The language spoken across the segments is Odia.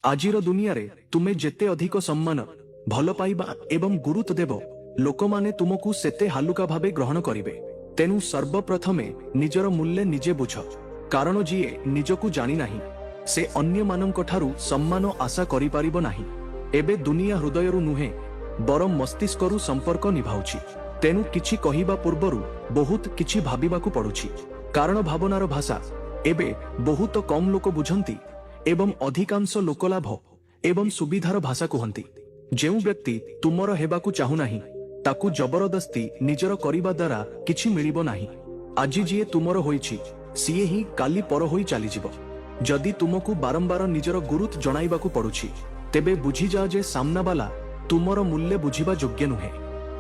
आजिर दुनिया रे तुमे जेते अधिक सम्मान भल पाइबा एवं गुरुत्व देव लोक माने तुमको सेते हालुका भावे ग्रहण करिवे। तेनु सर्वप्रथमे निजर मूल्य निजे बुझ, कारण जीए निजकु जानी नाही से अन्य मानक ठारू सम्मान आशा करि पारिबो नाही। एबे दुनिया हृदयरु नुहे बरम मस्तिष्करु संपर्क निभाउछि। तेनु किछि कहिबा पूर्वरु बहुत किछि भाबिबाकु पडुछि, कारण भावनार भाषा एबे बहुत कम लोक बुझंती एवं अधिकांश लोक लाभ एवं सुविधार भाषा कहती। जेउ व्यक्ति तुमर हेबाकु चाहू नाही ताकू जबरदस्ती निजर करिबा द्वारा किछि मिलिबो नाही। आजि जिए तुमर होइछि सिए ही काली पर होई चली जिवो। जदि तुमको बारंबार निजर गुरुत्व जणाइबाकु पडुछि तेबे बुझी जा जे सामना बाला तुमर मूल्य बुझिबा योग्य नुहे।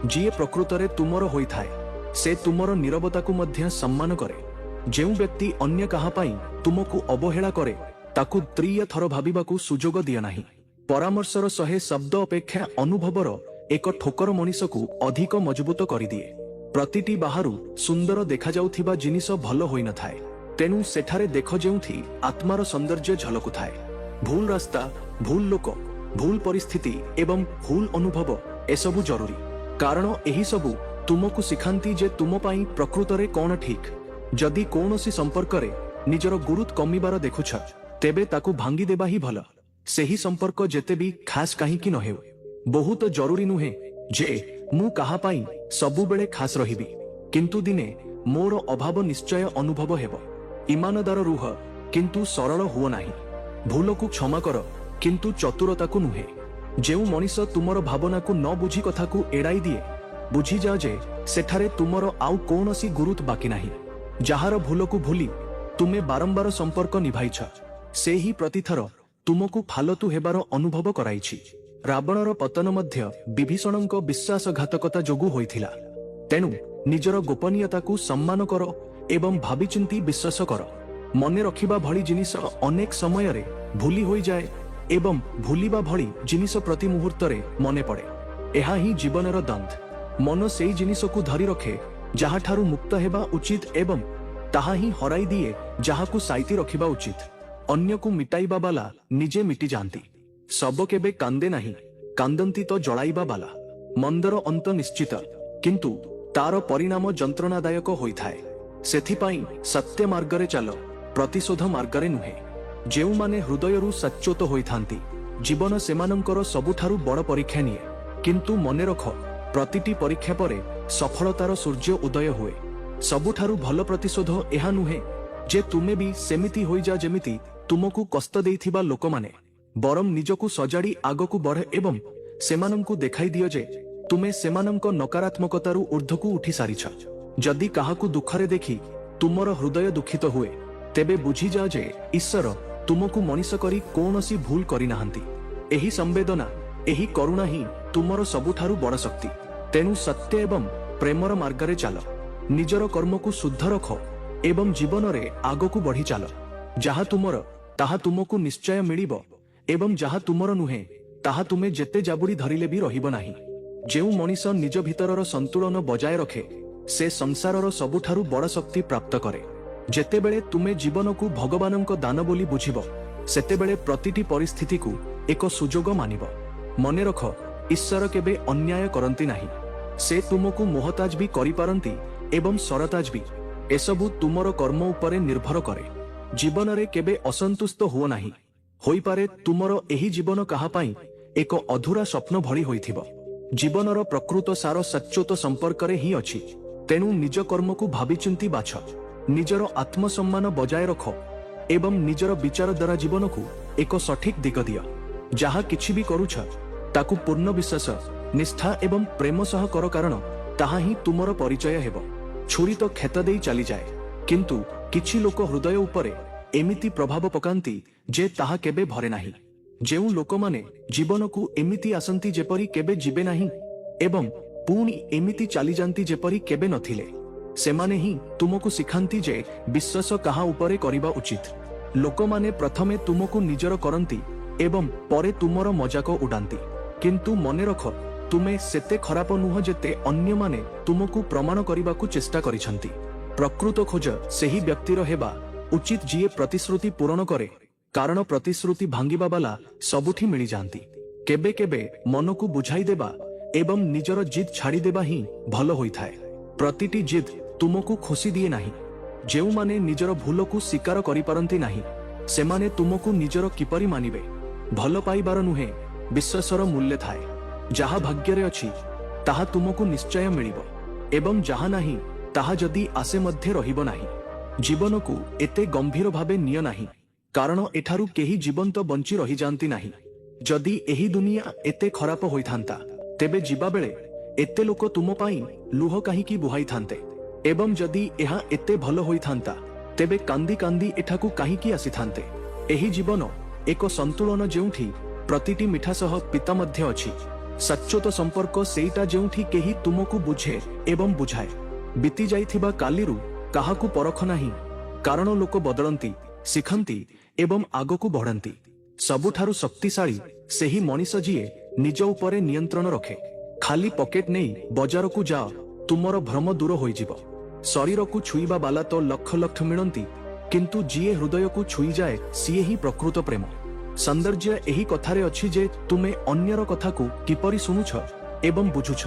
जिए प्रकृतरे तुमर होइथाए से तुमर नीरवताकु मध्य सम्मान करे। जेउ व्यक्ति अन्य काहा पई तुमको अवहेला करे ताकू त्रीय थर भाबिबाकू सुजोग दिया नाही। परामर्शर सहे शब्द अपेक्षा अनुभवर एक ठोकर मनीषकू अधिक मजबूत करिदिए। प्रतिटी बाहारू सुंदर देखा जाउथिबा जिनिस भल होई न थाए, तेनु सेठारे देख जेउथि आत्मार सौंदर्य झलकु थाए। भूल रास्ता, भूल लोक, भूल परिस्थिति एवं भूल अनुभव एसबु जरूरी, कारण एही सबु तुमको सिखांती जे तुम पाई प्रकृतरे कौन ठीक। जदि कौनसी संपर्क रे निजर गुरुत्व कमिबार देखुछ तेबे ताकू भांगी देबा ही भल। सेही संपर्क जेते भी खास कहीं की न हेउ, बहुत जरूरी नुहे जे मु कहा पाई सबु बेले खास रहिबी, किंतु दिने मोर अभाव निश्चय अनुभव हेब। ईमानदार रुह किंतु सरल हुओ नाही। भूलकू क्षमा कर किंतु चतुरताकू नुहे। जेउ मनीष तुमर भावनाकू न बुझी कथाकू एड़ाई दिए, बुझी जा जे सेठारे तुमर आउ कौनसी गुरुत्व बाकी नाही। जहार भूलकू भूली तुमे बारंबार संपर्क निभाइछ से ही प्रतिथर तुमको फालतू हेबार अनुभव कराइछि। रावणर पतन मध्य विभीषणଙ୍କ विश्वासघातकता जोगु होइथिला। तेनु निजर गोपनीयताकू सम्मान कर एवं भाविचिंती विश्वास कर। मने रखिबा भली जिनिस अनेक समय रे भूली होई जाए एवं भूलिबा भली जिनिस प्रति मुहूर्त रे मने पड़े। एहा ही जीवनर दंत। मन सेई जिनिसकू धरी रखे जहा ठारू मुक्त हेबा उचित एवं ताहा ही हराई दिए जहाकू साइती रखिबा उचित। अन्य को मिटाइबा बाला निजे मिटी जाती। सब केबे कांदे नहीं, कांदंती तो जड़ाइबा बाला। मंदर अंत निश्चित किंतु तार परिणाम जंत्रणादायक होइथाए। सेथिपाई सत्य मार्गरे चलो, प्रतिशोध मार्गरे नुहे। जेउ माने हृदयरु सच्चोत होइथांती जीवन सेमानंकर सबुठारु बड़ परीक्षा निए, किंतु मने रख प्रतिटी परीक्षा परे सफलतार सूर्य उदय हुए। सबुठारु भल प्रतिशोध एहा नुहे जे तुमे भी सेमिति होई जा जेमिति तुमको कष्ट देइथिबा लोक माने, बरम निजकू सजाड़ी आगकू बढ़े एवं सेमानंकु देखाई दियो जे तुमे सेमानंक नकारात्मकतारु ऊर्ध्वकू उठी सारिछ। जदि काहाकू दुखरे देखि तुमर हृदय दुखित हुए तेबे बुझी जा जे ईश्वर तुमको मनीष करी कौनसी भूल करि नाहंती। एही संवेदना, एही करुणा ही तुमर सबुठारु बड़ शक्ति। तेनु सत्य एवं प्रेमर मार्गरे चाल। निजर कर्मकू शुद्ध रख एवं जीवन रे आगकू बढ़ी चाल। जहा तुमर ताहा तुमको निश्चय मिलिब एवं जहा तुमर नुहे ताहा तुमे जेते जाबुड़ी धरिले भी रहिब नाही। जेउ मनीष निज भितरर संतुलन बजाय रखे से संसारर सबुठारु बड़ शक्ति प्राप्त करे। जेतेबेले तुमे जीवनकू भगवानंक दान बोली बुझिब सेतेबेले प्रतिटी परिस्थिति को एक सुजोग मानिब। मने रख ईश्वर केबे अन्याय करंती नाही। से तुमको मोहताज भी करि पारंती एवं सरताज भी। एसबु तुमर कर्म उपरे निर्भर करे। जीवन रे केबे असंतुष्ट हुओ नाही। होई पारे तुमर एही जीवन काहा पाई एक अधूरा स्वप्न भली होइथिबो। जीवनर प्रकृत सार सच्चोत संपर्क रे ही अछि। तेनु निज कर्म को भाबी चिंती बाछ। निजर आत्मसम्मान बजाय रख एवं निजर विचार द्वारा जीवन को एक सठिक दिग दिया। जहा किछि भी करूछ ताकू पूर्ण विश्वास, निष्ठा एवं प्रेम सह कर, कारण ताहा ही तुमर परिचय हेबो। छुरी तो खेत देई चली जाए, किंतु किछि लोक हृदय उपरे एमिति प्रभाव पकांती जे ताहा केबे भरे नाही। जेउ लोक माने जीवन को एमिति आसंती जेपरी केबे जिबे नाही एवं पुणी एमिति चली जांती जेपरी केबे नथिले, सेमाने ही तुमको सिखांती जे विश्वास काहा उपरे करिबा उचित। लोक माने प्रथमे तुमको निजर करंती एवं परे तुमर मजाक उडांती, किंतु मने रख तुमे सेते खराप नुह जेते अन्य माने तुमको प्रमाण करिबाकू चेष्टा करिसंती। प्रकृत खोज सेही व्यक्तिर हेबा उचित जिए प्रतिश्रुति पूरण करे କାରଣ ପ୍ରତିଶ୍ରୁତି ଭାଙ୍ଗିବା ବାଲା ସବୁଠି ମିଳିଯାଆନ୍ତି। କେବେ କେବେ ମନକୁ ବୁଝାଇ ଦେବା ଏବଂ ନିଜର ଜିଦ୍ ଛାଡ଼ିଦେବା ହିଁ ଭଲ ହୋଇଥାଏ। ପ୍ରତିଟି ଜିଦ୍ ତୁମକୁ ଖୁସି ଦିଏ ନାହିଁ। ଯେଉଁମାନେ ନିଜର ଭୁଲକୁ ସ୍ୱୀକାର କରିପାରନ୍ତି ନାହିଁ ସେମାନେ ତୁମକୁ ନିଜର କିପରି ମାନିବେ? ଭଲ ପାଇବାର ନୁହେଁ, ବିଶ୍ୱାସର ମୂଲ୍ୟ ଥାଏ। ଯାହା ଭାଗ୍ୟରେ ଅଛି ତାହା ତୁମକୁ ନିଶ୍ଚୟ ମିଳିବ ଏବଂ ଯାହା ନାହିଁ ତାହା ଯଦି ଆସେ ମଧ୍ୟ ରହିବ ନାହିଁ। ଜୀବନକୁ ଏତେ ଗମ୍ଭୀର ଭାବେ ନିଅ ନାହିଁ, କାରଣ ଏଠାରୁ କେହି ଜୀବନ୍ତ ବଞ୍ଚି ରହିଯାଆନ୍ତି ନାହିଁ। ଯଦି ଏହି ଦୁନିଆ ଏତେ ଖରାପ ହୋଇଥାନ୍ତା ତେବେ ଯିବାବେଳେ ଏତେ ଲୋକ ତୁମ ପାଇଁ ଲୁହ କାହିଁକି ବୁହାଇଥାନ୍ତେ? ଏବଂ ଯଦି ଏହା ଏତେ ଭଲ ହୋଇଥାନ୍ତା ତେବେ କାନ୍ଦି କାନ୍ଦି ଏଠାକୁ କାହିଁକି ଆସିଥାନ୍ତେ? ଏହି ଜୀବନ ଏକ ସନ୍ତୁଳନ ଯେଉଁଠି ପ୍ରତିଟି ମିଠା ସହ ପିତା ମଧ୍ୟ ଅଛି। ସଚ୍ଚୋଟ ସମ୍ପର୍କ ସେଇଟା ଯେଉଁଠି କେହି ତୁମକୁ ବୁଝେ ଏବଂ ବୁଝାଏ। ବିତି ଯାଇଥିବା କାଲିରୁ କାହାକୁ ପରଖ ନାହିଁ, କାରଣ ଲୋକ ବଦଳନ୍ତି, ଶିଖନ୍ତି ଏବଂ ଆଗକୁ ବଢ଼ନ୍ତି। ସବୁଠାରୁ ଶକ୍ତିଶାଳୀ ସେହି ମଣିଷ ଯିଏ ନିଜ ଉପରେ ନିୟନ୍ତ୍ରଣ ରଖେ। ଖାଲି ପକେଟ ନେଇ ବଜାରକୁ ଯାଅ, ତୁମର ଭ୍ରମ ଦୂର ହୋଇଯିବ। ଶରୀରକୁ ଛୁଇଁବା ବାଲା ତ ଲକ୍ଷ ଲକ୍ଷ ମିଳନ୍ତି, କିନ୍ତୁ ଯିଏ ହୃଦୟକୁ ଛୁଇଁଯାଏ ସିଏ ହିଁ ପ୍ରକୃତ ପ୍ରେମ। ସୌନ୍ଦର୍ଯ୍ୟ ଏହି କଥାରେ ଅଛି ଯେ ତୁମେ ଅନ୍ୟର କଥାକୁ କିପରି ଶୁଣୁଛ ଏବଂ ବୁଝୁଛ।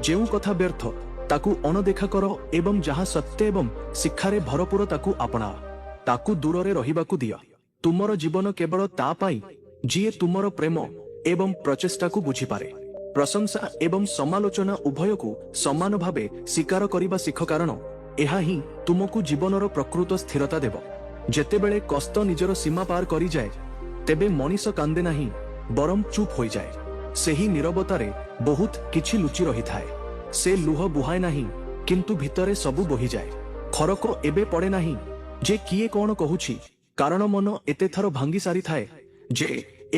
ଯେଉଁ କଥା ବ୍ୟର୍ଥ ତାକୁ ଅଣଦେଖା କର ଏବଂ ଯାହା ସତ୍ୟ ଏବଂ ଶିକ୍ଷାରେ ଭରପୁର ତାକୁ ଆପଣାଅ। ତାକୁ ଦୂରରେ ରହିବାକୁ ଦିଅ। ତୁମର ଜୀବନ କେବଳ ତା ପାଇଁ ଯିଏ ତୁମର ପ୍ରେମ ଏବଂ ପ୍ରଚେଷ୍ଟାକୁ ବୁଝିପାରେ। ପ୍ରଶଂସା ଏବଂ ସମାଲୋଚନା ଉଭୟକୁ ସମାନ ଭାବେ ସ୍ୱୀକାର କରିବା ଶିଖ, କାରଣ ଏହା ହିଁ ତୁମକୁ ଜୀବନର ପ୍ରକୃତ ସ୍ଥିରତା ଦେବ। ଯେତେବେଳେ କଷ୍ଟ ନିଜର ସୀମା ପାର କରିଯାଏ ତେବେ ମଣିଷ କାନ୍ଦେ ନାହିଁ, ବରଂ ଚୁପ୍ ହୋଇଯାଏ। ସେହି ନୀରବତାରେ ବହୁତ କିଛି ଲୁଚି ରହିଥାଏ। ସେ ଲୁହ ବୁହାଏ ନାହିଁ, କିନ୍ତୁ ଭିତରେ ସବୁ ବୋହିଯାଏ। ଫରକ ଏବେ ପଡ଼େ ନାହିଁ ଯେ କିଏ କ'ଣ କହୁଛି, କାରଣ ମନ ଏତେ ଥର ଭାଙ୍ଗି ସାରିଥାଏ ଯେ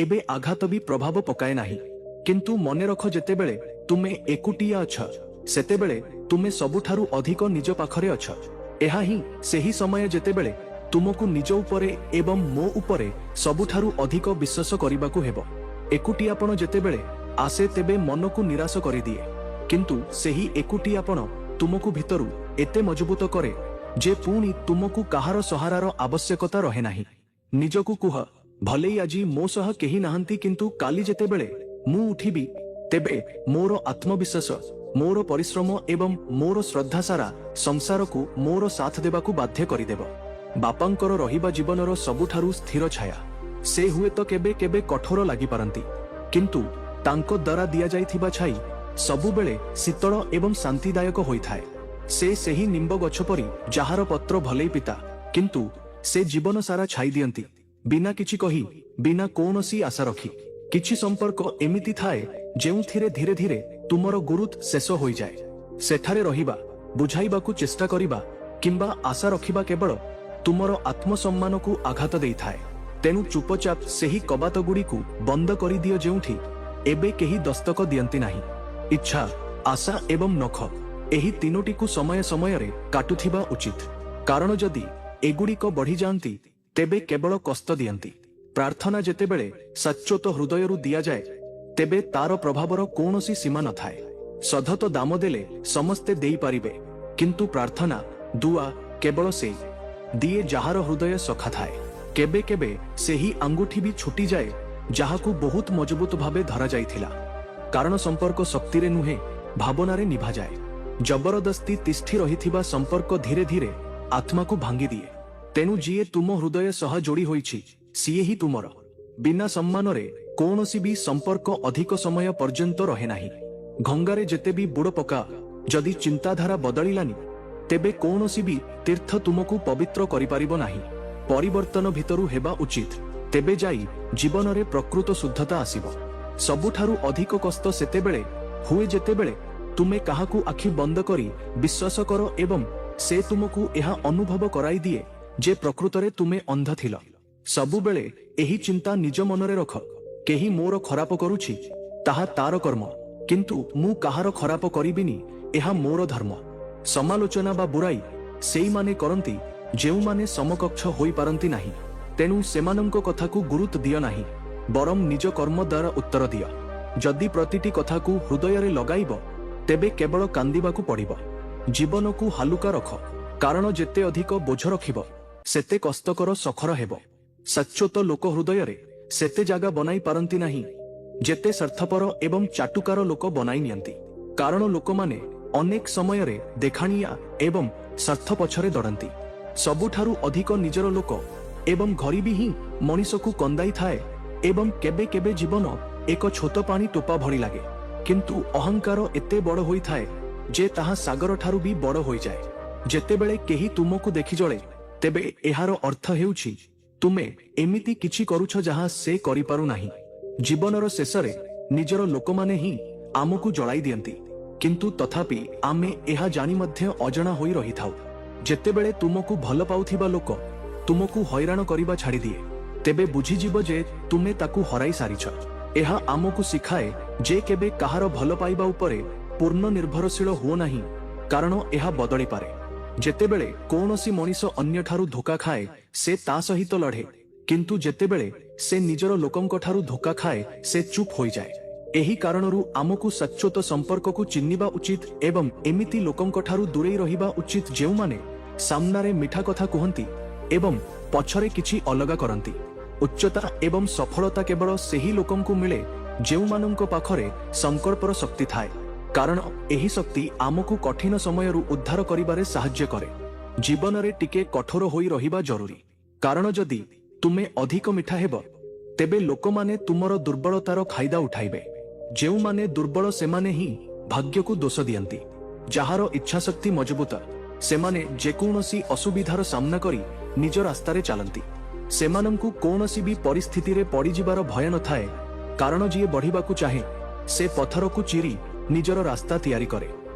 ଏବେ ଆଘାତ ବି ପ୍ରଭାବ ପକାଏ ନାହିଁ। କିନ୍ତୁ ମନେ ରଖ, ଯେତେବେଳେ ତୁମେ ଏକୁଟିଆ ଅଛ ସେତେବେଳେ ତୁମେ ସବୁଠାରୁ ଅଧିକ ନିଜ ପାଖରେ ଅଛ। ଏହା ହିଁ ସେହି ସମୟ ଯେତେବେଳେ ତୁମକୁ ନିଜ ଉପରେ ଏବଂ ମୋ ଉପରେ ସବୁଠାରୁ ଅଧିକ ବିଶ୍ୱାସ କରିବାକୁ ହେବ। ଏକୁଟିଆପଣ ଯେତେବେଳେ ଆସେ ତେବେ ମନକୁ ନିରାଶ କରିଦିଏ, କିନ୍ତୁ ସେହି ଏକୁଟିଆପଣ ତୁମକୁ ଭିତରୁ ଏତେ ମଜବୁତ କରେ ଯେ ପୁଣି ତୁମକୁ କାହାର ସହାରାର ଆବଶ୍ୟକତା ରହେ ନାହିଁ। ନିଜକୁ କୁହ, ଭଲେଇ ଆଜି ମୋ ସହ କେହି ନାହାନ୍ତି, କିନ୍ତୁ କାଲି ଯେତେବେଳେ ମୁଁ ଉଠିବି ତେବେ ମୋର ଆତ୍ମବିଶ୍ୱାସ, ମୋର ପରିଶ୍ରମ ଏବଂ ମୋର ଶ୍ରଦ୍ଧା ସାରା ସଂସାରକୁ ମୋର ସାଥ ଦେବାକୁ ବାଧ୍ୟ କରିଦେବ। ବାପାଙ୍କର ରହିବା ଜୀବନର ସବୁଠାରୁ ସ୍ଥିର ଛାୟା। ସେ ହୁଏତ କେବେ କେବେ କଠୋର ଲାଗିପାରନ୍ତି, କିନ୍ତୁ ତାଙ୍କ ଦ୍ୱାରା ଦିଆଯାଇଥିବା ଛାଇ ସବୁବେଳେ ଶୀତଳ ଏବଂ ଶାନ୍ତିଦାୟକ ହୋଇଥାଏ। ସେ ସେହି ନିମ୍ବ ଗଛ ପରି ଯାହାର ପତ୍ର ଭଲେଇ ପିତା, କିନ୍ତୁ ସେ ଜୀବନ ସାରା ଛାଇ ଦିଅନ୍ତି, ବିନା କିଛି କହି, ବିନା କୌଣସି ଆଶା ରଖି। କିଛି ସମ୍ପର୍କ ଏମିତି ଥାଏ ଯେଉଁଥିରେ ଧୀରେ ଧୀରେ ତୁମର ଗୁରୁତ୍ୱ ଶେଷ ହୋଇଯାଏ। ସେଠାରେ ରହିବା, ବୁଝାଇବାକୁ ଚେଷ୍ଟା କରିବା କିମ୍ବା ଆଶା ରଖିବା କେବଳ ତୁମର ଆତ୍ମସମ୍ମାନକୁ ଆଘାତ ଦେଇଥାଏ। ତେଣୁ ଚୁପଚାପ ସେହି କବାଟଗୁଡ଼ିକୁ ବନ୍ଦ କରିଦିଅ ଯେଉଁଠି ଏବେ କେହି ଦସ୍ତକ ଦିଅନ୍ତି ନାହିଁ। ଇଚ୍ଛା, ଆଶା ଏବଂ ନଖ, ଏହି ତିନୋଟିକୁ ସମୟ ସମୟରେ କାଟୁଥିବା ଉଚିତ, କାରଣ ଯଦି ଏଗୁଡ଼ିକ ବଢ଼ିଯାଆନ୍ତି ତେବେ କେବଳ କଷ୍ଟ ଦିଅନ୍ତି। ପ୍ରାର୍ଥନା ଯେତେବେଳେ ସଚ୍ଚୋଟ ହୃଦୟରୁ ଦିଆଯାଏ ତେବେ ତାର ପ୍ରଭାବର କୌଣସି ସୀମା ନଥାଏ। ସଧତ ଦାମ ଦେଲେ ସମସ୍ତେ ଦେଇପାରିବେ, କିନ୍ତୁ ପ୍ରାର୍ଥନା, ଦୁଆ କେବଳ ସେଇ ଦିଏ ଯାହାର ହୃଦୟ ସଖା ଥାଏ। କେବେ କେବେ ସେହି ଆଙ୍ଗୁଠି ବି ଛୁଟିଯାଏ ଯାହାକୁ ବହୁତ ମଜବୁତ ଭାବେ ଧରାଯାଇଥିଲା, କାରଣ ସମ୍ପର୍କ ଶକ୍ତିରେ ନୁହେଁ, ଭାବନାରେ ନିଭାଯାଏ। ଜବରଦସ୍ତି ତିଷ୍ଠି ରହିଥିବା ସମ୍ପର୍କ ଧୀରେ ଧୀରେ ଆତ୍ମାକୁ ଭାଙ୍ଗିଦିଏ। ତେଣୁ ଯିଏ ତୁମ ହୃଦୟ ସହ ଯୋଡ଼ି ହୋଇଛି ସିଏ ହିଁ ତୁମର। ବିନା ସମ୍ମାନରେ କୌଣସି ବି ସମ୍ପର୍କ ଅଧିକ ସମୟ ପର୍ଯ୍ୟନ୍ତ ରହେ ନାହିଁ। ଘଙ୍ଗାରେ ଯେତେ ବି ବୁଡ଼ ପକାଅ, ଯଦି ଚିନ୍ତାଧାରା ବଦଳିଲାନି ତେବେ କୌଣସି ବି ତୀର୍ଥ ତୁମକୁ ପବିତ୍ର କରିପାରିବ ନାହିଁ। ପରିବର୍ତ୍ତନ ଭିତରୁ ହେବା ଉଚିତ, ତେବେ ଯାଇ ଜୀବନରେ ପ୍ରକୃତ ଶୁଦ୍ଧତା ଆସିବ। ସବୁଠାରୁ ଅଧିକ କଷ୍ଟ ସେତେବେଳେ ହୁଏ ଯେତେବେଳେ ତୁମେ କାହାକୁ ଆଖି ବନ୍ଦ କରି ବିଶ୍ୱାସ କର ଏବଂ ସେ ତୁମକୁ ଏହା ଅନୁଭବ କରାଇ ଦିଏ ଯେ ପ୍ରକୃତରେ ତୁମେ ଅନ୍ଧ ଥିଲ। ସବୁବେଳେ ଏହି ଚିନ୍ତା ନିଜ ମନରେ ରଖ, କେହି ମୋର ଖରାପ କରୁଛି ତାହା ତାର କର୍ମ, କିନ୍ତୁ ମୁଁ କାହାର ଖରାପ କରିବିନି, ଏହା ମୋର ଧର୍ମ। ସମାଲୋଚନା ବା ବୁରାଇ ସେଇମାନେ କରନ୍ତି ଯେଉଁମାନେ ସମକକ୍ଷ ହୋଇପାରନ୍ତି ନାହିଁ। ତେଣୁ ସେମାନଙ୍କ କଥାକୁ ଗୁରୁତ୍ୱ ଦିଅ ନାହିଁ, ବରଂ ନିଜ କର୍ମ ଦ୍ୱାରା ଉତ୍ତର ଦିଅ। ଯଦି ପ୍ରତିଟି କଥାକୁ ହୃଦୟରେ ଲଗାଇବ ତେବେ କେବଳ କାନ୍ଦିବାକୁ ପଡ଼ିବ। ଜୀବନକୁ ହାଲୁକା ରଖ, କାରଣ ଯେତେ ଅଧିକ ବୋଝ ରଖିବ ସେତେ କଷ୍ଟକର ସଖର ହେବ। ସଚ୍ଚୋଟ ଲୋକ ହୃଦୟରେ ସେତେ ଜାଗା ବନାଇ ପାରନ୍ତି ନାହିଁ ଯେତେ ସ୍ୱାର୍ଥପର ଏବଂ ଚାଟୁକାର ଲୋକ ବନାଇ ନିଅନ୍ତି। କାରଣ ଲୋକମାନେ ଅନେକ ସମୟରେ ଦେଖାଣିଆ ଏବଂ ସ୍ୱାର୍ଥ ପଛରେ ଦୌଡ଼ନ୍ତି। ସବୁଠାରୁ ଅଧିକ ନିଜର ଲୋକ ଏବଂ ଗରିବୀ ହିଁ ମଣିଷକୁ କନ୍ଦାଇଥାଏ ଏବଂ କେବେ କେବେ ଜୀବନ ଏକ ଛୋଟ ପାଣି ଟୋପା ଭଳି ଲାଗେ। କିନ୍ତୁ ଅହଙ୍କାର ଏତେ ବଡ଼ ହୋଇଥାଏ ଯେ ତାହା ସାଗର ଠାରୁ ବି ବଡ଼ ହୋଇଯାଏ। ଯେତେବେଳେ କେହି ତୁମକୁ ଦେଖି ଜଳେ ତେବେ ଏହାର ଅର୍ଥ ହେଉଛି ତୁମେ ଏମିତି କିଛି କରୁଛ ଯାହା ସେ କରିପାରୁନାହିଁ। ଜୀବନର ଶେଷରେ ନିଜର ଲୋକମାନେ ହିଁ ଆମକୁ ଜଳାଇ ଦିଅନ୍ତି, କିନ୍ତୁ ତଥାପି ଆମେ ଏହା ଜାଣି ମଧ୍ୟ ଅଜଣା ହୋଇ ରହିଥାଉ। ଯେତେବେଳେ ତୁମକୁ ଭଲ ପାଉଥିବା ଲୋକ ତୁମକୁ ହଇରାଣ କରିବା ଛାଡ଼ିଦିଏ ତେବେ ବୁଝିଯିବ ଯେ ତୁମେ ତାକୁ ହରାଇ ସାରିଛ। ଏହା ଆମକୁ ଶିଖାଏ ଯେ କେବେ କାହାର ଭଲ ପାଇବା ଉପରେ ପୂର୍ଣ୍ଣ ନିର୍ଭରଶୀଳ ହୁଅ ନାହିଁ, କାରଣ ଏହା ବଦଳିପାରେ। ଯେତେବେଳେ କୌଣସି ମଣିଷ ଅନ୍ୟଠାରୁ ଧୋକା ଖାଏ ସେ ତା ସହିତ ଲଢ଼େ, କିନ୍ତୁ ଯେତେବେଳେ ସେ ନିଜର ଲୋକଙ୍କଠାରୁ ଧୋକା ଖାଏ ସେ ଚୁପ୍ ହୋଇଯାଏ। ଏହି କାରଣରୁ ଆମକୁ ସଚ୍ଚୋଟ ସମ୍ପର୍କକୁ ଚିହ୍ନିବା ଉଚିତ ଏବଂ ଏମିତି ଲୋକଙ୍କଠାରୁ ଦୂରେଇ ରହିବା ଉଚିତ ଯେଉଁମାନେ ସାମ୍ନାରେ ମିଠା କଥା କୁହନ୍ତି ଏବଂ ପଛରେ କିଛି ଅଲଗା କରନ୍ତି। ଉଚ୍ଚତା ଏବଂ ସଫଳତା କେବଳ ସେହି ଲୋକଙ୍କୁ ମିଳେ ଯେଉଁମାନଙ୍କ ପାଖରେ ସଂକଳ୍ପର ଶକ୍ତି ଥାଏ, କାରଣ ଏହି ଶକ୍ତି ଆମକୁ କଠିନ ସମୟରୁ ଉଦ୍ଧାର କରିବାରେ ସାହାଯ୍ୟ କରେ। ଜୀବନରେ ଟିକେ କଠୋର ହୋଇ ରହିବା ଜରୁରୀ, କାରଣ ଯଦି ତୁମେ ଅଧିକ ମିଠା ହେବ ତେବେ ଲୋକମାନେ ତୁମର ଦୁର୍ବଳତାର ଫାଇଦା ଉଠାଇବେ। ଯେଉଁମାନେ ଦୁର୍ବଳ ସେମାନେ ହିଁ ଭାଗ୍ୟକୁ ଦୋଷ ଦିଅନ୍ତି। ଯାହାର ଇଚ୍ଛାଶକ୍ତି ମଜବୁତ ସେମାନେ ଯେକୌଣସି ଅସୁବିଧାର ସାମ୍ନା କରି ନିଜ ରାସ୍ତାରେ ଚାଲନ୍ତି। ସେମାନଙ୍କୁ କୌଣସି ବି ପରିସ୍ଥିତିରେ ପଡ଼ିଯିବାର ଭୟ ନଥାଏ, କାରଣ ଯିଏ ବଢ଼ିବାକୁ ଚାହେଁ ସେ ପଥରକୁ ଚିରି ନିଜର ରାସ୍ତା ତିଆରି କରେ।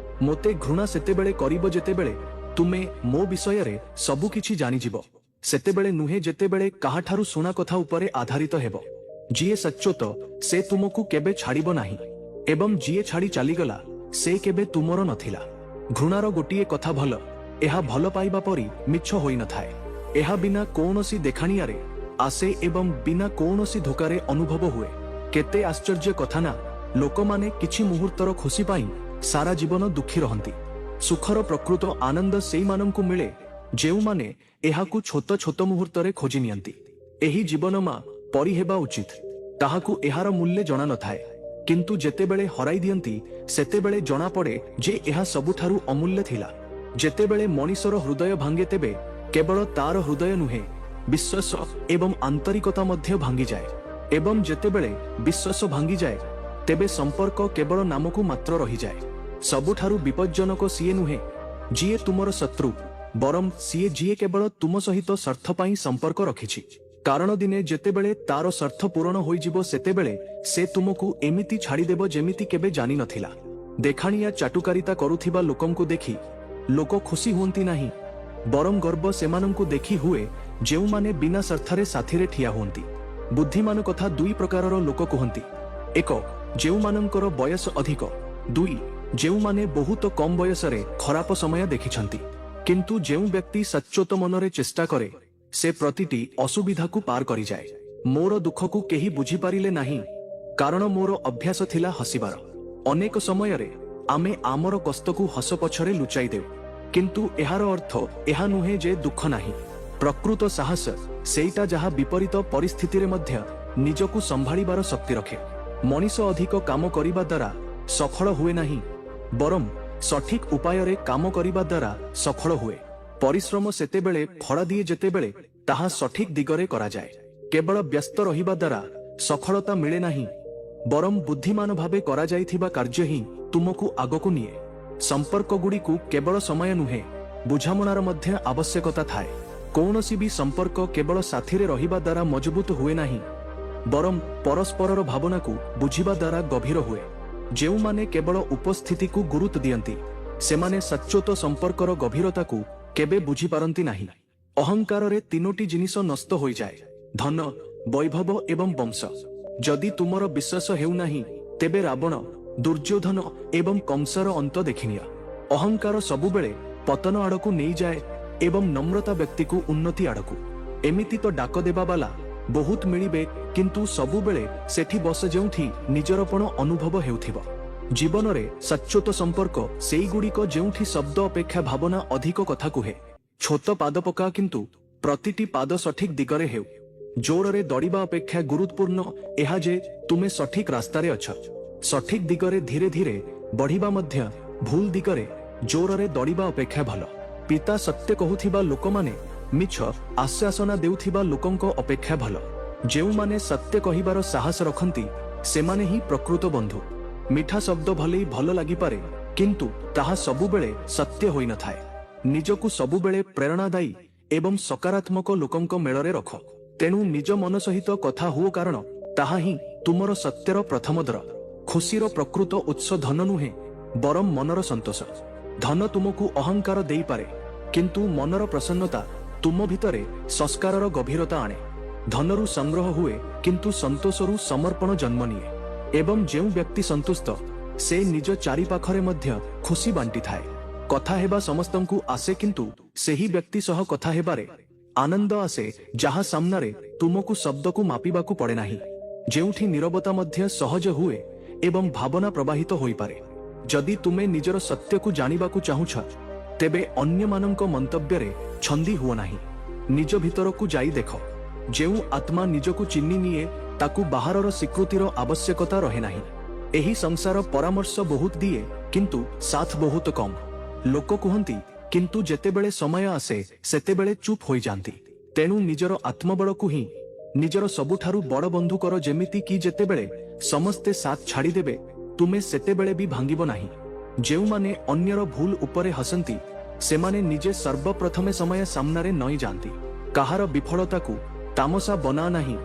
ମୋତେ ଘୃଣା ସେତେବେଳେ କରିବ ଯେତେବେଳେ ତୁମେ ମୋ ବିଷୟରେ ସବୁକିଛି ଜାଣିଯିବ, ସେତେବେଳେ ନୁହେଁ ଯେତେବେଳେ କାହାଠାରୁ ଶୁଣା କଥା ଉପରେ ଆଧାରିତ ହେବ। ଯିଏ ସଚ୍ଚୋଟ ସେ ତୁମକୁ କେବେ ଛାଡ଼ିବ ନାହିଁ ଏବଂ ଯିଏ ଛାଡ଼ି ଚାଲିଗଲା ସେ କେବେ ତୁମର ନଥିଲା। ଘୃଣାର ଗୋଟିଏ କଥା ଭଲ, ଏହା ଭଲ ପାଇବା ପରି ମିଛ ହୋଇନଥାଏ। ଏହା ବିନା କୌଣସି ଦେଖାଣିଆରେ ଆସେ ଏବଂ ବିନା କୌଣସି ଧୋକାରେ ଅନୁଭବ ହୁଏ। କେତେ ଆଶ୍ଚର୍ଯ୍ୟ କଥା ନା, ଲୋକମାନେ କିଛି ମୁହୂର୍ତ୍ତର ଖୁସି ପାଇଁ ସାରା ଜୀବନ ଦୁଃଖୀ ରହନ୍ତି। ସୁଖର ପ୍ରକୃତ ଆନନ୍ଦ ସେଇମାନଙ୍କୁ ମିଳେ ଯେଉଁମାନେ ଏହାକୁ ଛୋଟ ଛୋଟ ମୁହୂର୍ତ୍ତରେ ଖୋଜି ନିଅନ୍ତି। ଏହି ଜୀବନମା ପରି ହେବା ଉଚିତ, ତାହାକୁ ଏହାର ମୂଲ୍ୟ ଜଣା ନଥାଏ, କିନ୍ତୁ ଯେତେବେଳେ ହରାଇ ଦିଅନ୍ତି ସେତେବେଳେ ଜଣାପଡ଼େ ଯେ ଏହା ସବୁଠାରୁ ଅମୂଲ୍ୟ ଥିଲା। ଯେତେବେଳେ ମଣିଷର ହୃଦୟ ଭାଙ୍ଗେ ତେବେ କେବଳ ତାର ହୃଦୟ ନୁହେଁ ବିଶ୍ୱାସ ଏବଂ ଆନ୍ତରିକତା ମଧ୍ୟ ଭାଙ୍ଗିଯାଏ। ଏବଂ ଯେତେବେଳେ ବିଶ୍ୱାସ ଭାଙ୍ଗିଯାଏ ତେବେ ସମ୍ପର୍କ କେବଳ ନାମକୁ ମାତ୍ର ରହିଯାଏ। ସବୁଠାରୁ ବିପଜ୍ଜନକ ସିଏ ନୁହେଁ ଯିଏ ତୁମର ଶତ୍ରୁ, ବରଂ ସିଏ ଯିଏ କେବଳ ତୁମ ସହିତ ସ୍ୱାର୍ଥ ପାଇଁ ସମ୍ପର୍କ ରଖିଛି। କାରଣ ଦିନେ ଯେତେବେଳେ ତାର ସ୍ୱାର୍ଥ ପୂରଣ ହୋଇଯିବ ସେତେବେଳେ ସେ ତୁମକୁ ଏମିତି ଛାଡ଼ିଦେବ ଯେମିତି କେବେ ଜାଣିନଥିଲା। ଦେଖାଣିଆ ଚାଟୁକାରିତା କରୁଥିବା ଲୋକଙ୍କୁ ଦେଖି ଲୋକ ଖୁସି ହୁଅନ୍ତି ନାହିଁ, ବରଂ ଗର୍ବ ସେମାନଙ୍କୁ ଦେଖି ହୁଏ ଯେଉଁମାନେ ବିନା ସ୍ୱାର୍ଥରେ ସାଥିରେ ଠିଆ ହୁଅନ୍ତି। ବୁଦ୍ଧିମାନ କଥା ଦୁଇ ପ୍ରକାରର ଲୋକ କୁହନ୍ତି। ଏକ, ଯେଉଁମାନଙ୍କର ବୟସ ଅଧିକ। ଦୁଇ, ଯେଉଁମାନେ ବହୁତ କମ୍ ବୟସରେ ଖରାପ ସମୟ ଦେଖିଛନ୍ତି। କିନ୍ତୁ ଯେଉଁ ବ୍ୟକ୍ତି ସଚ୍ଚୋଟ ମନରେ ଚେଷ୍ଟା କରେ ସେ ପ୍ରତିଟି ଅସୁବିଧାକୁ ପାର କରିଯାଏ। ମୋର ଦୁଃଖକୁ କେହି ବୁଝିପାରିଲେ ନାହିଁ କାରଣ ମୋର ଅଭ୍ୟାସ ଥିଲା ହସିବାର। ଅନେକ ସମୟରେ ଆମେ ଆମର କଷ୍ଟକୁ ହସ ପଛରେ ଲୁଚାଇ ଦେଉ, କିନ୍ତୁ ଏହାର ଅର୍ଥ ଏହା ନୁହେଁ ଯେ ଦୁଃଖ ନାହିଁ। ପ୍ରକୃତ ସାହସ ସେଇଟା ଯାହା ବିପରୀତ ପରିସ୍ଥିତିରେ ମଧ୍ୟ ନିଜକୁ ସମ୍ଭାଳିବାର ଶକ୍ତି ରଖେ। ମଣିଷ ଅଧିକ କାମ କରିବା ଦ୍ୱାରା ସଫଳ ହୁଏ ନାହିଁ, ବରଂ ସଠିକ ଉପାୟରେ କାମ କରିବା ଦ୍ୱାରା ସଫଳ ହୁଏ। ପରିଶ୍ରମ ସେତେବେଳେ ଫଳ ଦିଏ ଯେତେବେଳେ ତାହା ସଠିକ ଦିଗରେ କରାଯାଏ। କେବଳ ବ୍ୟସ୍ତ ରହିବା ଦ୍ୱାରା ସଫଳତା ମିଳେ ନାହିଁ, ବରଂ ବୁଦ୍ଧିମାନ ଭାବେ କରାଯାଇଥିବା କାର୍ଯ୍ୟ ହିଁ ତୁମକୁ ଆଗକୁ ନିଏ। ସମ୍ପର୍କଗୁଡ଼ିକୁ କେବଳ ସମୟ ନୁହେଁ ବୁଝାମଣାର ମଧ୍ୟ ଆବଶ୍ୟକତା ଥାଏ। କୌଣସି ବି ସମ୍ପର୍କ କେବଳ ସାଥିରେ ରହିବା ଦ୍ୱାରା ମଜବୁତ ହୁଏ ନାହିଁ, ବରଂ ପରସ୍ପରର ଭାବନାକୁ ବୁଝିବା ଦ୍ୱାରା ଗଭୀର ହୁଏ। ଯେଉଁମାନେ କେବଳ ଉପସ୍ଥିତିକୁ ଗୁରୁତ୍ୱ ଦିଅନ୍ତି ସେମାନେ ସଚ୍ଚୋଟ ସମ୍ପର୍କର ଗଭୀରତାକୁ କେବେ ବୁଝିପାରନ୍ତି ନାହିଁ। ଅହଙ୍କାରରେ ତିନୋଟି ଜିନିଷ ନଷ୍ଟ ହୋଇଯାଏ, ଧନ, ବୈଭବ ଏବଂ ବଂଶ। ଯଦି ତୁମର ବିଶ୍ୱାସ ହେଉନାହିଁ ତେବେ ରାବଣ, ଦୁର୍ଯ୍ୟୋଧନ ଏବଂ କଂସର ଅନ୍ତ ଦେଖିନିଅ। ଅହଙ୍କାର ସବୁବେଳେ ପତନ ଆଡ଼କୁ ନେଇଯାଏ ଏବଂ ନମ୍ରତା ବ୍ୟକ୍ତିକୁ ଉନ୍ନତି ଆଡ଼କୁ। ଏମିତି ତ ଡାକ ଦେବା ବାଲା ବହୁତ ମିଳିବେ, କିନ୍ତୁ ସବୁବେଳେ ସେଠି ବସ ଯେଉଁଠି ନିଜରପଣ ଅନୁଭବ ହେଉଥିବ। ଜୀବନରେ ସଚ୍ଚୋଟ ସମ୍ପର୍କ ସେଇଗୁଡ଼ିକ ଯେଉଁଠି ଶବ୍ଦ ଅପେକ୍ଷା ଭାବନା ଅଧିକ କଥା କୁହେ। ଛୋଟ ପାଦ ପକା, କିନ୍ତୁ ପ୍ରତିଟି ପାଦ ସଠିକ ଦିଗରେ ହେଉ। ଜୋରରେ ଦୌଡ଼ିବା ଅପେକ୍ଷା ଗୁରୁତ୍ୱପୂର୍ଣ୍ଣ ଏହା ଯେ ତୁମେ ସଠିକ ରାସ୍ତାରେ ଅଛ। ସଠିକ ଦିଗରେ ଧୀରେ ଧୀରେ ବଢିବା ମଧ୍ୟ ଭୁଲ ଦିଗରେ ଜୋରରେ ଦୌଡ଼ିବା ଅପେକ୍ଷା ଭଲ। ପିତା ସତ୍ୟ କହୁଥିବା ଲୋକମାନେ ମିଛ ଆଶ୍ୱାସନା ଦେଉଥିବା ଲୋକଙ୍କ ଅପେକ୍ଷା ଭଲ। ଯେଉଁମାନେ ସତ୍ୟ କହିବାର ସାହସ ରଖନ୍ତି ସେମାନେ ହିଁ ପ୍ରକୃତ ବନ୍ଧୁ। ମିଠା ଶବ୍ଦ ଭଲେ ଭଲ ଲାଗିପାରେ, କିନ୍ତୁ ତାହା ସବୁବେଳେ ସତ୍ୟ ହୋଇନଥାଏ। ନିଜକୁ ସବୁବେଳେ ପ୍ରେରଣାଦାୟୀ ଏବଂ ସକାରାତ୍ମକ ଲୋକଙ୍କ ମେଳରେ ରଖ। ତେଣୁ ନିଜ ମନ ସହିତ କଥା ହୁଅ, କାରଣ ତାହା ହିଁ ତୁମର ସତ୍ୟର ପ୍ରଥମ ଦ୍ୱାର। ଖୁସିର ପ୍ରକୃତ ଉତ୍ସ ଧନ ନୁହେଁ, ବରଂ ମନର ସନ୍ତୋଷ। ଧନ ତୁମକୁ ଅହଙ୍କାର ଦେଇପାରେ, କିନ୍ତୁ ମନର ପ୍ରସନ୍ନତା ତୁମ ଭିତରେ ସଂସ୍କାରର ଗଭୀରତା ଆଣେ। ଧନରୁ ସଂଗ୍ରହ ହୁଏ, କିନ୍ତୁ ସନ୍ତୋଷରୁ ସମର୍ପଣ ଜନ୍ମ ନିଏ। ଏବଂ ଯେଉଁ ବ୍ୟକ୍ତି ସନ୍ତୁଷ୍ଟ ସେ ନିଜ ଚାରିପାଖରେ ମଧ୍ୟ ଖୁସି ବାଣ୍ଟିଥାଏ। କଥା ହେବା ସମସ୍ତଙ୍କୁ ଆସେ, କିନ୍ତୁ ସେହି ବ୍ୟକ୍ତି ସହ କଥା ହେବାରେ ଆନନ୍ଦ ଆସେ ଯାହା ସାମ୍ନାରେ ତୁମକୁ ଶବ୍ଦକୁ ମାପିବାକୁ ପଡ଼େ ନାହିଁ। ଯେଉଁଠି ନୀରବତା ମଧ୍ୟ ସହଜ ହୁଏ ଏବଂ ଭାବନା ପ୍ରବାହିତ ହୋଇପାରେ। ଯଦି ତୁମେ ନିଜର ସତ୍ୟକୁ ଜାଣିବାକୁ ଚାହୁଁଛ, ତେବେ ଅନ୍ୟମାନଙ୍କ ମନ୍ତବ୍ୟରେ ଛନ୍ଦି ହୁଅ ନାହିଁ। ନିଜ ଭିତରକୁ ଯାଇ ଦେଖ। ଯେଉଁ ଆତ୍ମା ନିଜକୁ ଚିହ୍ନି ନିଏ ତାକୁ ବାହାରର ସ୍ୱୀକୃତିର ଆବଶ୍ୟକତା ରହେ ନାହିଁ। ଏହି ସଂସାର ପରାମର୍ଶ ବହୁତ ଦିଏ, କିନ୍ତୁ ସାଥ ବହୁତ କମ୍। ଲୋକ କୁହନ୍ତି, କିନ୍ତୁ ଯେତେବେଳେ ସମୟ ଆସେ ସେତେବେଳେ ଚୁପ୍ ହୋଇଯାନ୍ତି। ତେଣୁ ନିଜର ଆତ୍ମବଳକୁ ହିଁ ନିଜର ସବୁଠାରୁ ବଡ଼ ବନ୍ଧୁ କର, ଯେମିତି କି ଯେତେବେଳେ ସମସ୍ତେ ସାଥ ଛାଡ଼ିଦେବେ ତୁମେ ସେତେବେଳେ ବି ଭାଙ୍ଗିବ ନାହିଁ। ଯେଉଁମାନେ ଅନ୍ୟର ଭୁଲ ଉପରେ ହସନ୍ତି ସେମାନେ ନିଜେ ସର୍ବପ୍ରଥମେ ସମୟ ସାମ୍ନାରେ ନଇଁ ଯାଆନ୍ତି। କାହାର ବିଫଳତାକୁ ତାମସା ବନା ନାହିଁ,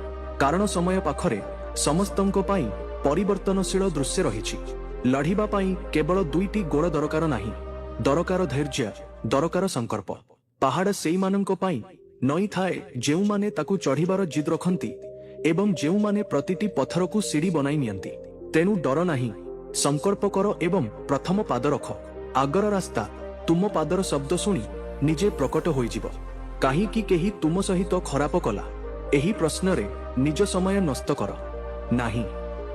କାରଣ ସମୟ ପାଖରେ ସମସ୍ତଙ୍କ ପାଇଁ ପରିବର୍ତ୍ତନଶୀଳ ଦୃଶ୍ୟ ରହିଛି। ଲଢ଼ିବା ପାଇଁ କେବଳ ଦୁଇଟି ଗୋଡ଼ ଦରକାର ନାହିଁ, ଦରକାର ଧୈର୍ଯ୍ୟ, ଦରକାର ସଂକଳ୍ପ। ପାହାଡ଼ ସେଇମାନଙ୍କ ପାଇଁ ନଇଁଥାଏ ଯେଉଁମାନେ ତାକୁ ଚଢ଼ିବାର ଜିଦ୍ ରଖନ୍ତି ଏବଂ ଯେଉଁମାନେ ପ୍ରତିଟି ପଥରକୁ ସିଡ଼ି ବନାଇ ନିଅନ୍ତି। ତେଣୁ ଡର ନାହିଁ, ସଂକଳ୍ପ କର ଏବଂ ପ୍ରଥମ ପାଦ ରଖ। ଆଗର ରାସ୍ତା ତୁମ ପାଦର ଶବ୍ଦ ଶୁଣି ନିଜେ ପ୍ରକଟ ହୋଇଯିବ। କାହିଁକି କେହି ତୁମ ସହିତ ଖରାପ କଲା, ଏହି ପ୍ରଶ୍ନରେ ନିଜ ସମୟ ନଷ୍ଟ କର ନାହିଁ।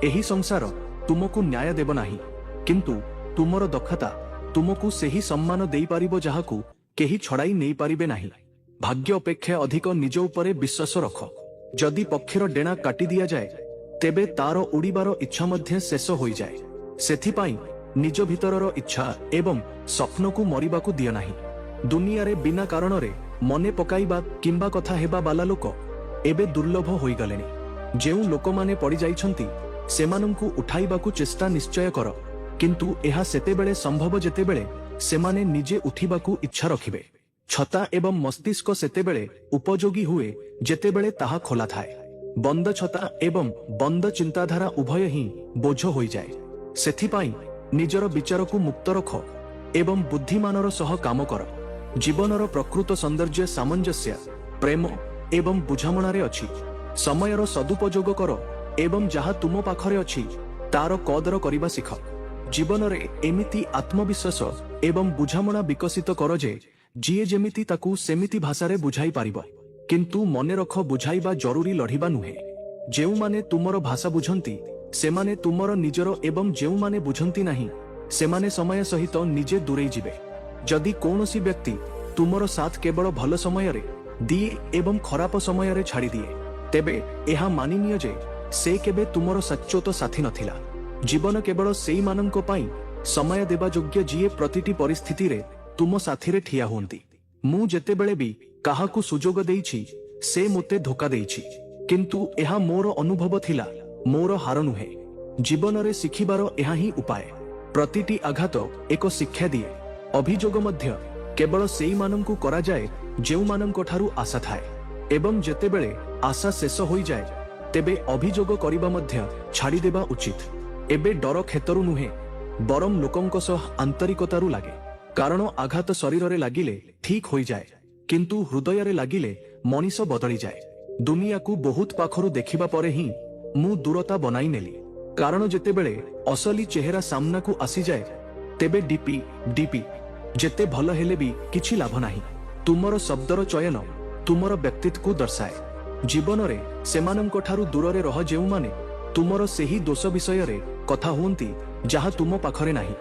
ଏହି ସଂସାର ତୁମକୁ ନ୍ୟାୟ ଦେବ ନାହିଁ, କିନ୍ତୁ ତୁମର ଦକ୍ଷତା ତୁମକୁ ସେହି ସମ୍ମାନ ଦେଇପାରିବ ଯାହାକୁ କେହି ଛଡ଼ାଇ ନେଇପାରିବେ ନାହିଁ। ଭାଗ୍ୟ ଅପେକ୍ଷା ଅଧିକ ନିଜ ଉପରେ ବିଶ୍ୱାସ ରଖ। ଯଦି ପକ୍ଷୀର ଡେଣା କାଟି ଦିଆଯାଏ ତେବେ ତାର ଉଡ଼ିବାର ଇଚ୍ଛା ମଧ୍ୟ ଶେଷ ହୋଇଯାଏ। ସେଥିପାଇଁ ନିଜ ଭିତରର ଇଚ୍ଛା ଏବଂ ସ୍ୱପ୍ନକୁ ମରିବାକୁ ଦିଅ ନାହିଁ। ଦୁନିଆରେ ବିନା କାରଣରେ ମନେ ପକାଇବା କିମ୍ବା କଥା ହେବା ବାଲା ଲୋକ ଏବେ ଦୁର୍ଲଭ ହୋଇଗଲେଣି। ଯେଉଁ ଲୋକମାନେ ପଡ଼ିଯାଇଛନ୍ତି ସେମାନଙ୍କୁ ଉଠାଇବାକୁ ଚେଷ୍ଟା ନିଶ୍ଚୟ କର, କିନ୍ତୁ ଏହା ସେତେବେଳେ ସମ୍ଭବ ଯେତେବେଳେ ସେମାନେ ନିଜେ ଉଠିବାକୁ ଇଚ୍ଛା ରଖିବେ। ଛତା ଏବଂ ମସ୍ତିଷ୍କ ସେତେବେଳେ ଉପଯୋଗୀ ହୁଏ ଯେତେବେଳେ ତାହା ଖୋଲା ଥାଏ। ବନ୍ଦ ଛତା ଏବଂ ବନ୍ଦ ଚିନ୍ତାଧାରା ଉଭୟ ହିଁ ବୋଝ ହୋଇଯାଏ। ସେଥିପାଇଁ ନିଜର ବିଚାରକୁ ମୁକ୍ତ ରଖ ଏବଂ ବୁଦ୍ଧିମାନର ସହ କାମ କର। ଜୀବନର ପ୍ରକୃତ ସୌନ୍ଦର୍ଯ୍ୟ ସାମଞ୍ଜସ୍ୟ, ପ୍ରେମ ଏବଂ ବୁଝାମଣାରେ ଅଛି। ସମୟର ସଦୁପଯୋଗ କର ଏବଂ ଯାହା ତୁମ ପାଖରେ ଅଛି ତାର କଦର କରିବା ଶିଖ। ଜୀବନରେ ଏମିତି ଆତ୍ମବିଶ୍ୱାସ ଏବଂ ବୁଝାମଣା ବିକଶିତ କର ଯେ ଯିଏ ଯେମିତି ତାକୁ ସେମିତି ଭାଷାରେ ବୁଝାଇ ପାରିବ। କିନ୍ତୁ ମନେ ରଖ, ବୁଝାଇବା ଜରୁରୀ, ଲଢ଼ିବା ନୁହେଁ। ଯେଉଁମାନେ ତୁମର ଭାଷା ବୁଝନ୍ତି ସେମାନେ ତୁମର ନିଜର ଏବଂ ଯେଉଁମାନେ ବୁଝନ୍ତି ନାହିଁ ସେମାନେ ସମୟ ସହିତ ନିଜେ ଦୂରେଇ ଯିବେ। ଯଦି କୌଣସି ବ୍ୟକ୍ତି ତୁମର ସାଥ କେବଳ ଭଲ ସମୟରେ ଦିଏ ଏବଂ ଖରାପ ସମୟରେ ଛାଡ଼ିଦିଏ, ତେବେ ଏହା ମାନିନିଅ ଯେ ସେ କେବେ ତୁମର ସଚ୍ଚୋଟ ସାଥୀ ନଥିଲା। ଜୀବନ କେବଳ ସେଇମାନଙ୍କ ପାଇଁ ସମୟ ଦେବା ଯୋଗ୍ୟ ଯିଏ ପ୍ରତିଟି ପରିସ୍ଥିତିରେ ତୁମ ସାଥିରେ ଠିଆ ହୁଅନ୍ତି। ମୁଁ ଯେତେବେଳେ ବି କାହାକୁ ସୁଯୋଗ ଦେଇଛି ସେ ମୋତେ ଧୋକା ଦେଇଛି, କିନ୍ତୁ ଏହା ମୋର ଅନୁଭବ ଥିଲା, ମୋର ହାର ନୁହେଁ। ଜୀବନରେ ଶିଖିବାର ଏହା ହିଁ ଉପାୟ। ପ୍ରତିଟି ଆଘାତ ଏକ ଶିକ୍ଷା ଦିଏ। ଅଭିଯୋଗ ମଧ୍ୟ କେବଳ ସେଇମାନଙ୍କୁ କରାଯାଏ ଯେଉଁମାନଙ୍କ ଠାରୁ ଆଶା ଥାଏ, ଏବଂ ଯେତେବେଳେ ଆଶା ଶେଷ ହୋଇଯାଏ ତେବେ ଅଭିଯୋଗ କରିବା ମଧ୍ୟ ଛାଡ଼ିଦେବା ଉଚିତ। ଏବେ ଡର କ୍ଷେତରୁ ନୁହେଁ, ବରଂ ଲୋକଙ୍କ ସହ ଆନ୍ତରିକତାରୁ ଲାଗେ। କାରଣ ଆଘାତ ଶରୀରରେ ଲାଗିଲେ ଠିକ୍ ହୋଇଯାଏ, କିନ୍ତୁ ହୃଦୟରେ ଲାଗିଲେ ମଣିଷ ବଦଳିଯାଏ। ଦୁନିଆକୁ ବହୁତ ପାଖରୁ ଦେଖିବା ପରେ ହିଁ ମୁଁ ଦୂରତା ବନାଇ ନେଲି। କାରଣ ଯେତେବେଳେ ଅସଲି ଚେହେରା ସାମ୍ନାକୁ ଆସିଯାଏ ତେବେ ଡିପି ଯେତେ ଭଲ ହେଲେ ବି କିଛି ଲାଭ ନାହିଁ। ତୁମର ଶବ୍ଦର ଚୟନ ତୁମର ବ୍ୟକ୍ତିତ୍ୱକୁ ଦର୍ଶାଏ। ଜୀବନରେ ସେମାନଙ୍କ ଠାରୁ ଦୂରରେ ରହ ଯେଉଁମାନେ ତୁମର ସେହି ଦୋଷ ବିଷୟରେ କଥା ହୁଅନ୍ତି ଯାହା ତୁମ ପାଖରେ ନାହିଁ।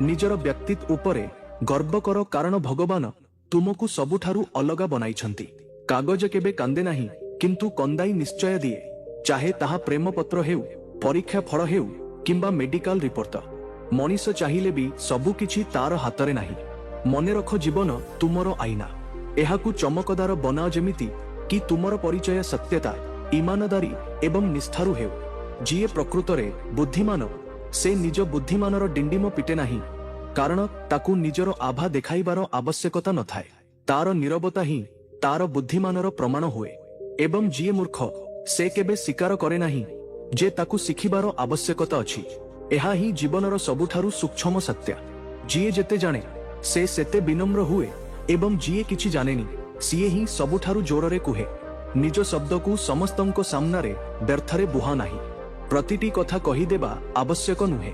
ନିଜର ବ୍ୟକ୍ତିତ୍ୱ ଉପରେ ଗର୍ବ କର, କାରଣ ଭଗବାନ ତୁମକୁ ସବୁଠାରୁ ଅଲଗା ବନାଇଛନ୍ତି। କାଗଜ କେବେ କାନ୍ଦେ ନାହିଁ, किंतु कंदाई निश्चय दिए, चाहे ताहा प्रेम पत्र हेउ, परीक्षा फल हेउ किंबा मेडिकल रिपोर्ट। मनीष चाहिए भी सबु किछि तार हातरे नाही। मने रख जीवन तुमर आईना, एहाकु चमकदार बनाओ जेमिति कि तुमर परिचय सत्यता, ईमानदारी एवं निष्ठारु हेउ। जीए प्रकृतरे बुद्धिमान से निज बुद्धिमानर डिंडिम पिटे नाही, कारण ताकू निजर आभा देखाइबार आवश्यकता न थाए। तार नीरवता ही तार बुद्धिमानर प्रमाण हुए। एवं जीए मूर्ख से केबे स्वीकार करे नाही जे ताकू शिखिबार आवश्यकता अछि। एहा ही जीवनर सबुठारु सूक्ष्म सत्य। जीए जेते जाने से सेते विनम्र हुए, एवं जीए किछि जानेनी सीए ही सबुठारु जोररे कुहे। निज शब्द को समस्तंको सामनारे व्यर्थरे बुहा नाही। प्रतिटी कथा कही देबा आवश्यक नुहे।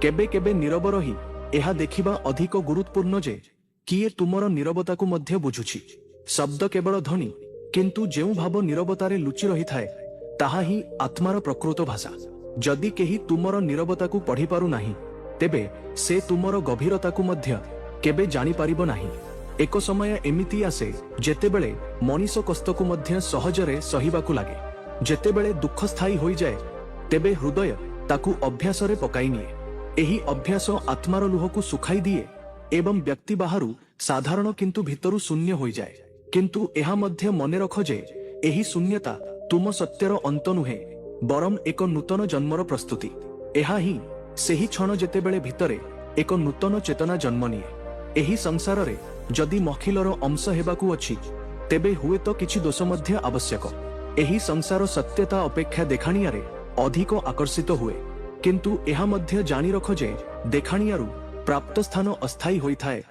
केबे केबे नीरव रही एहा देखिबा अधिक गुरुत्वपूर्ण जे किए तुमर नीरवता को मध्य बुझुछि। शब्द केवल ध्वनि, किंतु जेउ भाव नीरवतारे लुचि रही थाए ताहा ही आत्मार प्रकृत भाषा। जदि केही तुमर नीरवता को पढ़ी पारु नाही, तेबे से तुमर गभीरता को मध्य केबे जानी पारिबो नाही। एक समय एमिति आसे जेतेबेले मनीष कष्ट को मध्य सहजरे सहिबाकू लागे। जेतेबेले दुख स्थायी होई जाए तेबे हृदय ताकू अभ्यास रे पकाई निए। एही अभ्यास आत्मार लुह को सुखाई दिए एवं व्यक्ति बाहरु साधारण किंतु भितरु शून्य होई जाए। किंतु एहा मध्य मने रख जे एही शून्यता तुम सत्यर अंत नुहे, बरम एक नूतन जन्मर प्रस्तुति। एहा ही सेही क्षण जेतेबेले भितरे एक नूतन चेतना जन्म निए। एही संसार रे जदि मखिलर अंश हेबाकू अछि, तेबे हुए तो किछि दोष मध्य आवश्यक। एही संसार सत्यता अपेक्षा देखाणियारे अधिक आकर्षित हुए। किंतु एहा मध्य जानी रख जे देखाणियारू प्राप्त स्थान अस्थायी होइथाए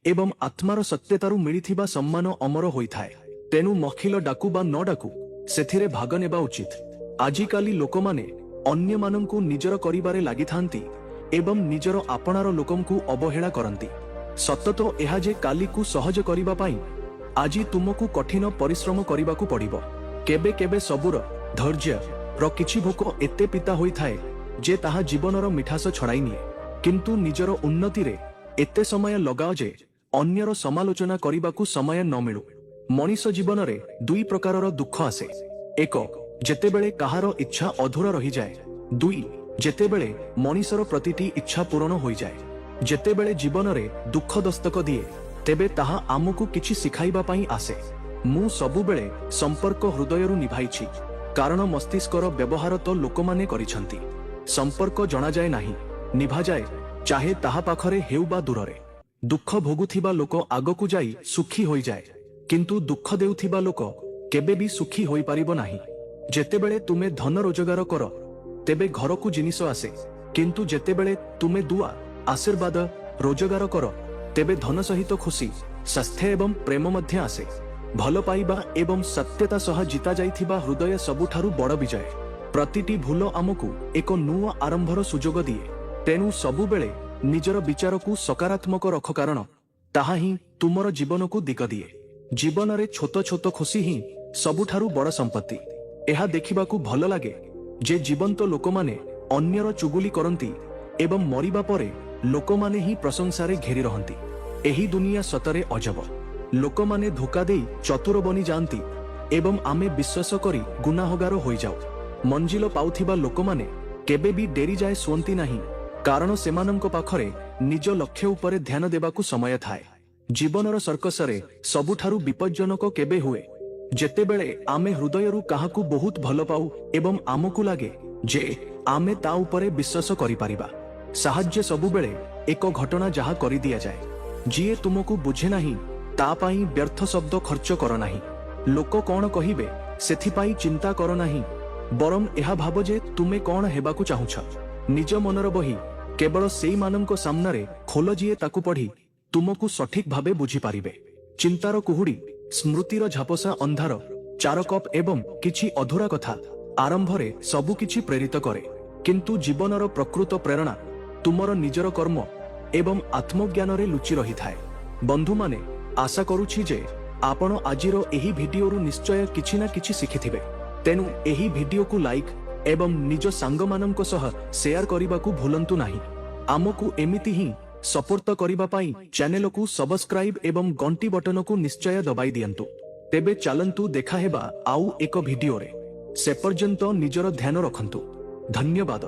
एवं आत्मार सत्यतारू मिलिथिबा सम्मान अमर होइथाए। तेनु मखिल डाकू बा न डाकू सेथिरे भाग नेबा उचित। आजिकाली लोकमाने अन्य मानंकु निजर करिबारे लागिथांती एवं निजर आपणार लोकंकु अवहेला करंती। सतत एहा जे काली को सहज करिबा पाई आजी तुमको कठिन परिश्रम करिबाकू पड़िबो। केबे केबे सबुर धैर्य र किछि भोक एते पिता होई थाए जे ताहा जीवनर मिठास छड़ाई निए। किंतु निजर उन्नति रे एते समय लगाओ जे अन्यर समालोचना करिबाकू समय न मिलु। मनीष जीवन रे दुई प्रकारर दुख आसे। एक, जेतेबेले कहार इच्छा अधूरा रही जाए। दुई, जेतेबेले मनीषर प्रतिटी इच्छा पूर्ण होई जाए। जेतेबेले जीवन रे दुख दस्तक दिए तेबे ताहा आमको किछि सिखाइबा पाई आसे। मु सबुबेले संपर्क हृदयरु निभाइछि, कारण मस्तिष्कर व्यवहार तो लोकमाने करिछंती। संपर्क जणा जाए नाही, निभा जाए, चाहे ताहा पाखरे हेउ बा दूररे। दुख भोगुथिबा लोक आगकू जाई सुखी होई जाए, किंतु दुख देउथिबा लोक केबे भी सुखी होई पारिबो नाही। जेतेबेले तुमे धन रोजगार कर तेबे घरकू जिनिस आसे, किंतु जेतेबेले तुमे दुआ आशीर्वाद रोजगार कर तेबे धन सहित खुशी, स्वास्थ्य एवं प्रेम मध्य आसे। भल पाइबा एवं सत्यता सह जीता जाइथिबा हृदय सबुठारु बड़ विजय। प्रतिटी भूल आमकू एक नुआ आरंभर सुजोग दिए। तेनु सबुबेले निजर विचार को सकारात्मक रख, कारण ताहा ही तुमर जीवन को दिग दिए। जीवन रे छोट छोट खुशी ही सबुठारु बड़ संपत्ति। एहा देखिबाकू भल लागे जे जीवंत लोकमाने अन्यर चुगुली करंती एवं मरिबा परे लोकमाने ही प्रशंसारे घेरी रहंती। एही दुनिया सतरे अजब। लोकमाने धोखा देई चतुर बनी जांती एवं आमे विश्वास करी गुनाहगार होई जाऊ। मंजिल पाउथिबा लोकमाने केबे भी डेरी जाए सुअंती नाही, कारण सेमानंको पाखरे निज लक्ष्य उपरे ध्यान देबाकू समय थाए। जीवनर सर्कसरे सबुठारु विपज्जनक केबे हुए जेतेबेले आमे हृदयरु काहाकू बहुत भल पाऊ एवं आमकू लागे जे आमे ता उपरे विश्वास करि पारिबा। साहाज्य सबुबेले एक घटना जहा करि दिया जाए। जीए तुमको बुझे नाही ता पाई व्यर्थ शब्द खर्च कर नाही। लोक कौन कहिबे सेथिपाई चिंता कर नाही, बरम एहा भाव जे तुमे कौन हेबाकू चाहुछ। निज मनर बही केवल सेई मानंको सामनारे खोल, जीए ताकू पढ़ी तुमको सठिक भावे बुझी पारिबे। चिंतार कुहुड़ी, स्मृतिर झापसा अंधार, चार कप एवं किछि अधूरा कथा आरंभरे सबु किछि प्रेरित करे, किंतु जीवनर प्रकृत प्रेरणा तुमर निजर कर्म एवं आत्मज्ञान रे लुचि रही थाए। बंधु माने आशा करूछि जे आपण आजिर एही भिडियोरु निश्चय किछि ना किछि शिखिथिबे। तेनु एही भिडियो को लाइक एवं निज सांग मानंको सह शेयर करिबाकू भूलंतु नाही। आमकू एमिति ही सपोर्ट करिबा पाई चैनल को सब्सक्राइब एवं घंटी बटन को निश्चय दबाई दियंतु। ତେବେ ଚାଲନ୍ତୁ ଦେଖା ହେବା ଆଉ ଏକ ଭିଡିଓରେ। ସେ ପର୍ଯ୍ୟନ୍ତ ନିଜର ଧ୍ୟାନ ରଖନ୍ତୁ। ଧନ୍ୟବାଦ।